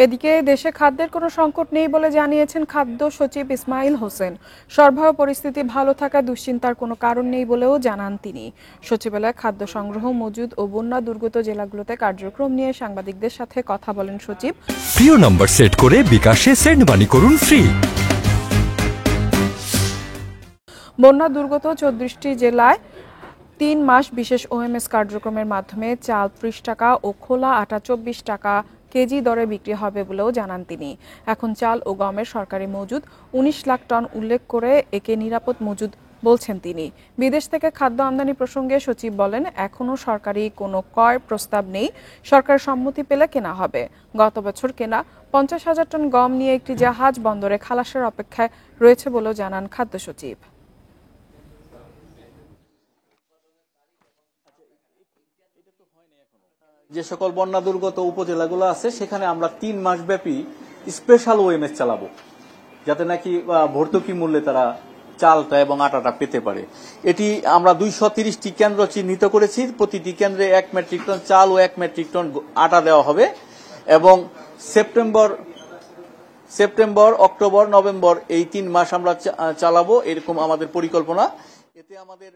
এদিকে দেশে খাদ্যের কোনো সংকট নেই বলে জানিয়েছেন খাদ্য সচিব ইসমাইল হোসেন। সরবরাহ পরিস্থিতি ভালো থাকা দুশ্চিন্তার কোনো কারণ নেই বলেও জানান তিনি। সচিবালয়ে খাদ্য সংগ্রহ, মজুদ ও বন্যা দুর্গত জেলাগুলোতে কার্যক্রম নিয়ে সাংবাদিকদের সাথে কথা বলেন সচিব। প্রিয় নম্বর সেট করে বিকাশে সেন্ড মানি করুন ফ্রি। বন্যা দুর্গত 34টি জেলায় 3 মাস বিশেষ ওএমএস কার্যক্রমের মাধ্যমে চাল 30 টাকা ও খোলা আটা 24 টাকা কেজি দরে বিক্রি হবে বলেও জানান তিনি। এখন চাল ও গমের সরকারি মজুদ 19 লাখ টন উল্লেখ করে একে নিরাপদ মজুদ বলছেন তিনি। বিদেশ থেকে খাদ্য আমদানি প্রসঙ্গে সচিব বলেন, এখনো সরকারি কোনো ক্রয় প্রস্তাব নেই, সরকার সম্মতি পেলে কেনা হবে। গত বছর কেনা 50,000 টন গম নিয়ে একটি জাহাজ বন্দরে খালাসের অপেক্ষায় রয়েছে বলেও জানান খাদ্য সচিব। যে সকল বন্যা দুর্গত উপজেলাগুলো আছে সেখানে আমরা 3 মাস ব্যাপী স্পেশাল ওএমএস চালাবো, যাতে নাকি ভর্তুকি মূল্যে তারা চালটা এবং আটাটা পেতে পারে। এটি আমরা 230টি কেন্দ্র চিহ্নিত করেছি। প্রতিটি কেন্দ্রে 1 মেট্রিক টন চাল ও 1 মেট্রিক টন আটা দেওয়া হবে এবং সেপ্টেম্বর, অক্টোবর, নভেম্বর এই 3 মাস আমরা চালাবো, এরকম আমাদের পরিকল্পনা। এতে আমাদের